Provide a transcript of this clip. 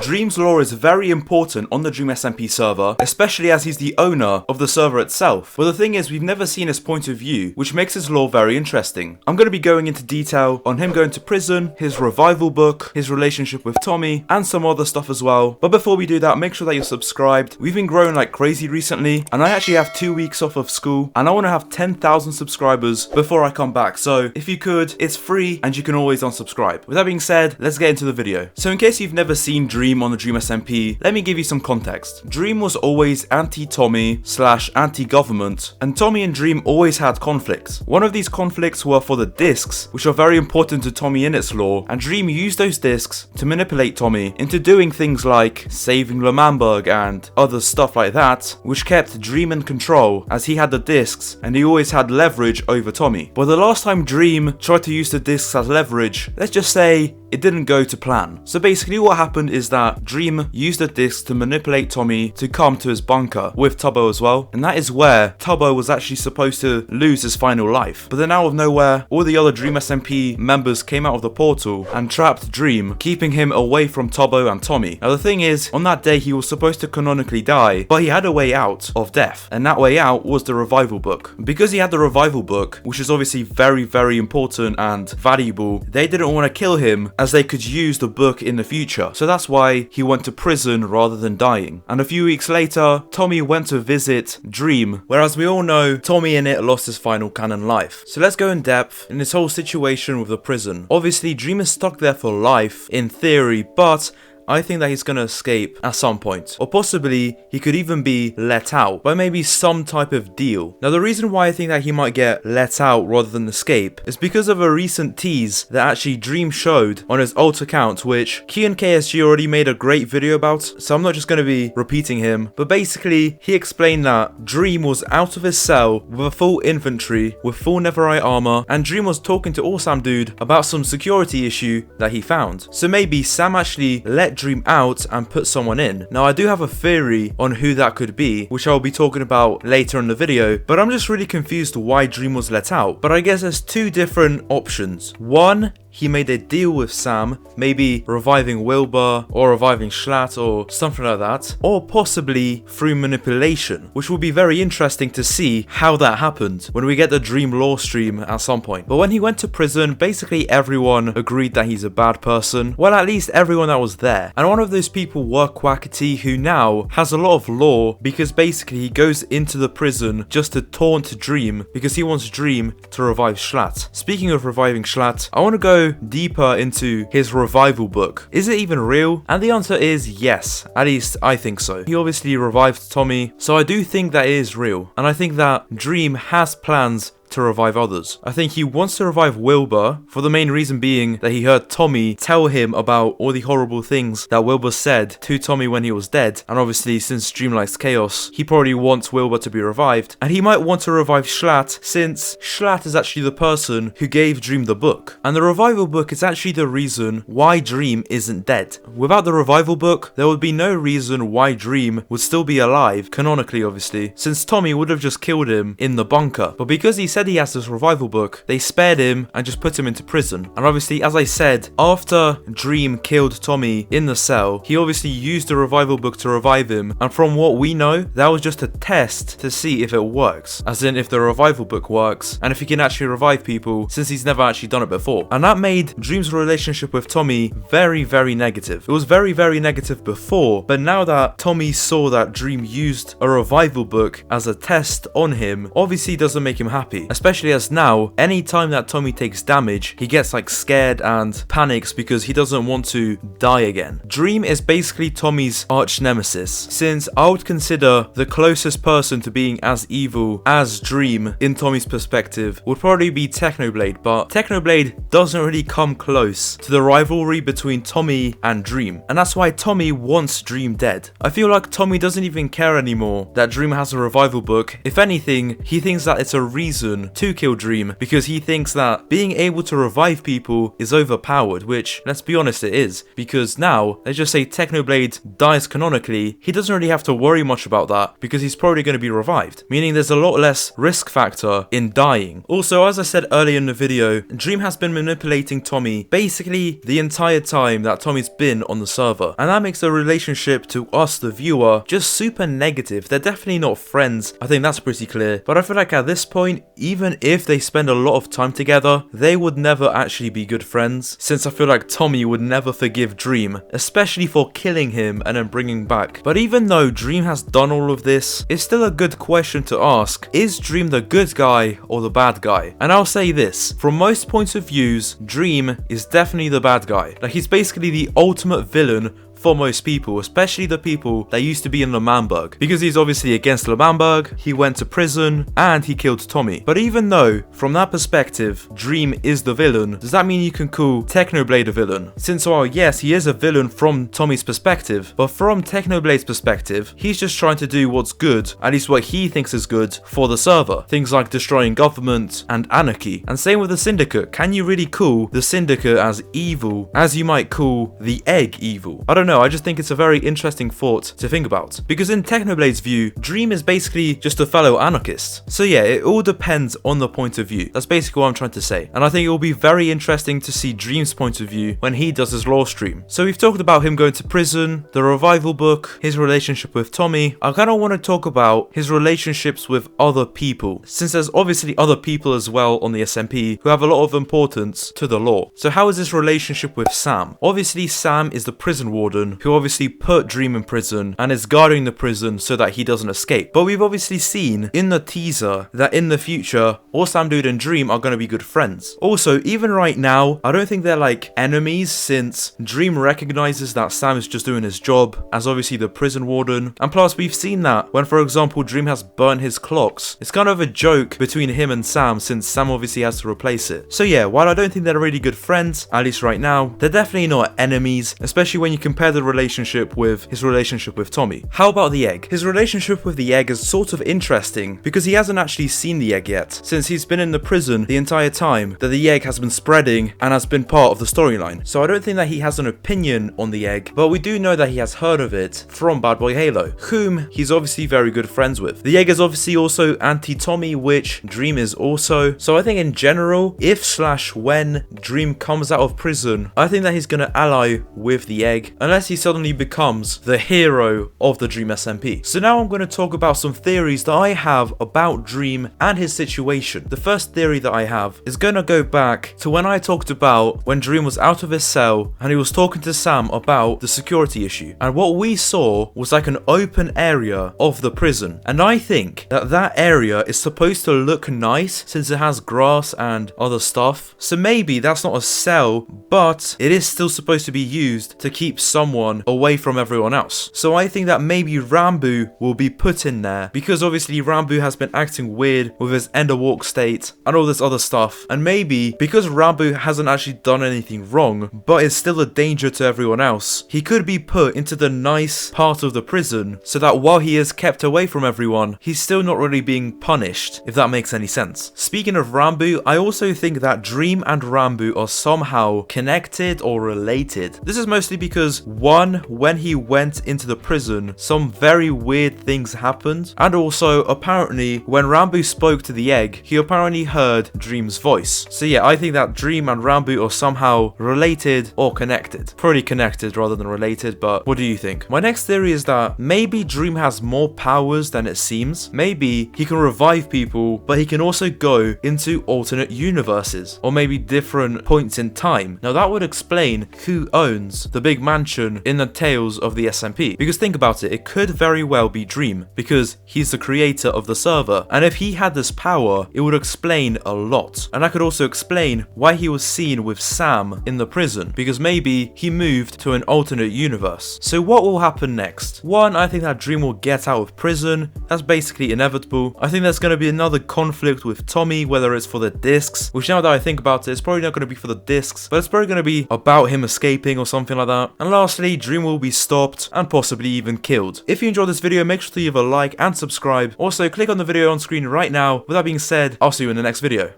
Dream's lore is very important on the Dream SMP server, especially as he's the owner of the server itself. But the thing is, we've never seen his point of view, which makes his lore very interesting. I'm going to be going into detail on him going to prison, his revival book, his relationship with Tommy, and some other stuff as well. But before we do that, make sure that you're subscribed. We've been growing like crazy recently, and I actually have 2 weeks off of school, and I want to have 10,000 subscribers before I come back. So if you could, it's free, and you can always unsubscribe. With that being said, let's get into the video. So in case you've never seen Dream on the Dream SMP, let me give you some context. Dream was always anti-Tommy / anti-government, and Tommy and Dream always had conflicts. One of these conflicts were for the discs, which are very important to TommyInnit's lore, and Dream used those discs to manipulate Tommy into doing things like saving L'Manberg and other stuff like that, which kept Dream in control as he had the discs and he always had leverage over Tommy. But the last time Dream tried to use the discs as leverage, let's just say it didn't go to plan. So basically what happened is that Dream used the discs to manipulate Tommy to come to his bunker with Tubbo as well, and that is where Tubbo was actually supposed to lose his final life. But then out of nowhere, all the other Dream SMP members came out of the portal and trapped Dream, keeping him away from Tubbo and Tommy. Now the thing is, on that day he was supposed to canonically die, but he had a way out of death, and that way out was the revival book. Because he had the revival book, which is obviously very important and valuable, they didn't want to kill him as they could use the book in the future. So that's why he went to prison rather than dying. And a few weeks later, Tommy went to visit Dream, whereas we all know TommyInnit lost his final canon life. So let's go in depth in this whole situation with the prison. Obviously, Dream is stuck there for life, in theory, but I think that he's going to escape at some point, or possibly he could even be let out by maybe some type of deal. Now the reason why I think that he might get let out rather than escape is because of a recent tease that actually Dream showed on his alt account, which Kian KSG already made a great video about, so I'm not just going to be repeating him, but basically he explained that Dream was out of his cell with a full inventory, with full Netherite armor, and Dream was talking to Awesamdude about some security issue that he found. So maybe Sam actually let Dream out and put someone in. Now I do have a theory on who that could be, which I'll be talking about later in the video, but I'm just really confused why Dream was let out. But I guess there's two different options. One, he made a deal with Sam, maybe reviving Wilbur or reviving Schlatt or something like that, or possibly through manipulation, which will be very interesting to see how that happened when we get the Dream lore stream at some point. But when he went to prison, basically everyone agreed that he's a bad person. Well, at least everyone that was there. And one of those people were Quackity, who now has a lot of lore because basically he goes into the prison just to taunt Dream because he wants Dream to revive Schlatt. Speaking of reviving Schlatt, I want to go deeper into his revival book. Is it even real? And the answer is yes, at least I think so. He obviously revived Tommy, so I do think that it is real, and I think that Dream has plans to revive others. I think he wants to revive Wilbur for the main reason being that he heard Tommy tell him about all the horrible things that Wilbur said to Tommy when he was dead, and obviously since Dream likes chaos, he probably wants Wilbur to be revived, and he might want to revive Schlatt since Schlatt is actually the person who gave Dream the book, and the revival book is actually the reason why Dream isn't dead. Without the revival book, there would be no reason why Dream would still be alive, canonically obviously, since Tommy would have just killed him in the bunker. But because he said he has this revival book, they spared him and just put him into prison. And obviously, as I said, after Dream killed Tommy in the cell, he obviously used the revival book to revive him, and from what we know, that was just a test to see if it works, as in if the revival book works and if he can actually revive people, since he's never actually done it before. And that made Dream's relationship with Tommy very negative. It was very negative before, but now that Tommy saw that Dream used a revival book as a test on him, obviously doesn't make him happy. Especially as now, anytime that Tommy takes damage, he gets like scared and panics because he doesn't want to die again. Dream is basically Tommy's arch nemesis, since I would consider the closest person to being as evil as Dream in Tommy's perspective would probably be Technoblade, but Technoblade doesn't really come close to the rivalry between Tommy and Dream, and that's why Tommy wants Dream dead. I feel like Tommy doesn't even care anymore that Dream has a revival book. If anything, he thinks that it's a reason mission to kill Dream because he thinks that being able to revive people is overpowered, which, let's be honest, it is, because now, let's just say Technoblade dies canonically, he doesn't really have to worry much about that because he's probably going to be revived, meaning there's a lot less risk factor in dying. Also, as I said earlier in the video, Dream has been manipulating Tommy basically the entire time that Tommy's been on the server, and that makes the relationship to us, the viewer, just super negative. They're definitely not friends, I think that's pretty clear, but I feel like at this point, even if they spend a lot of time together, they would never actually be good friends, since I feel like Tommy would never forgive Dream, especially for killing him and then bringing back. But even though Dream has done all of this, it's still a good question to ask, is Dream the good guy or the bad guy? And I'll say this, from most points of views, Dream is definitely the bad guy. Like, he's basically the ultimate villain for most people, especially the people that used to be in L'Manberg, because he's obviously against L'Manberg, he went to prison, and he killed Tommy. But even though, from that perspective, Dream is the villain, does that mean you can call Technoblade a villain? Since while yes, he is a villain from Tommy's perspective, but from Technoblade's perspective, he's just trying to do what's good, at least what he thinks is good, for the server. Things like destroying government and anarchy. And same with the Syndicate. Can you really call the Syndicate as evil, as you might call the Egg evil? I don't know. I just think it's a very interesting thought to think about. Because in Technoblade's view, Dream is basically just a fellow anarchist. So yeah, it all depends on the point of view. That's basically what I'm trying to say. And I think it will be very interesting to see Dream's point of view when he does his lore stream. So we've talked about him going to prison, the revival book, his relationship with Tommy. I kind of want to talk about his relationships with other people, since there's obviously other people as well on the SMP who have a lot of importance to the lore. So how is his relationship with Sam? Obviously Sam is the prison warden who obviously put Dream in prison and is guarding the prison so that he doesn't escape. But we've obviously seen in the teaser that in the future, Awesamdude and Dream are going to be good friends. Also, even right now, I don't think they're like enemies, since Dream recognizes that Sam is just doing his job as obviously the prison warden. And plus, we've seen that when, for example, Dream has burned his clocks. It's kind of a joke between him and Sam, since Sam obviously has to replace it. So yeah, while I don't think they're really good friends, at least right now, they're definitely not enemies, especially when you compare the relationship with his relationship with Tommy. How about the egg? His relationship with the egg is sort of interesting because he hasn't actually seen the egg yet, since he's been in the prison the entire time that the egg has been spreading and has been part of the storyline. So I don't think that he has an opinion on the egg, but we do know that he has heard of it from BadBoyHalo, whom he's obviously very good friends with. The egg is obviously also anti-Tommy, which Dream is also. So I think in general, if/when Dream comes out of prison, I think that he's gonna ally with the egg, unless he suddenly becomes the hero of the Dream SMP. So now I'm going to talk about some theories that I have about Dream and his situation. The first theory that I have is going to go back to when I talked about when Dream was out of his cell and he was talking to Sam about the security issue. And what we saw was like an open area of the prison. And I think that that area is supposed to look nice since it has grass and other stuff. So maybe that's not a cell, but it is still supposed to be used to keep someone away from everyone else. So I think that maybe Rambo will be put in there, because obviously Rambo has been acting weird with his Enderwalk state and all this other stuff, and maybe because Rambo hasn't actually done anything wrong but is still a danger to everyone else, he could be put into the nice part of the prison so that while he is kept away from everyone, he's still not really being punished, if that makes any sense. Speaking of Rambo, I also think that Dream and Rambo are somehow connected or related. This is mostly because one, when he went into the prison, some very weird things happened, and also apparently when Rambo spoke to the egg, he apparently heard Dream's voice. So yeah, I think that Dream and Rambo are somehow related or connected. Probably connected rather than related, but what do you think? My next theory is that maybe Dream has more powers than it seems. Maybe he can revive people, but he can also go into alternate universes, or maybe different points in time. Now that would explain who owns the big mansion in the Tales of the SMP, because think about it, it could very well be Dream, because he's the creator of the server, and if he had this power, it would explain a lot. And that could also explain why he was seen with Sam in the prison, because maybe he moved to an alternate universe. So what will happen next? One, I think that Dream will get out of prison. That's basically inevitable. I think there's going to be another conflict with Tommy, whether it's for the discs, which now that I think about it, it's probably not going to be for the discs, but it's probably going to be about him escaping or something like that. And lastly, lastly, Dream will be stopped and possibly even killed. If you enjoyed this video, make sure to leave a like and subscribe. Also, click on the video on screen right now. With that being said, I'll see you in the next video.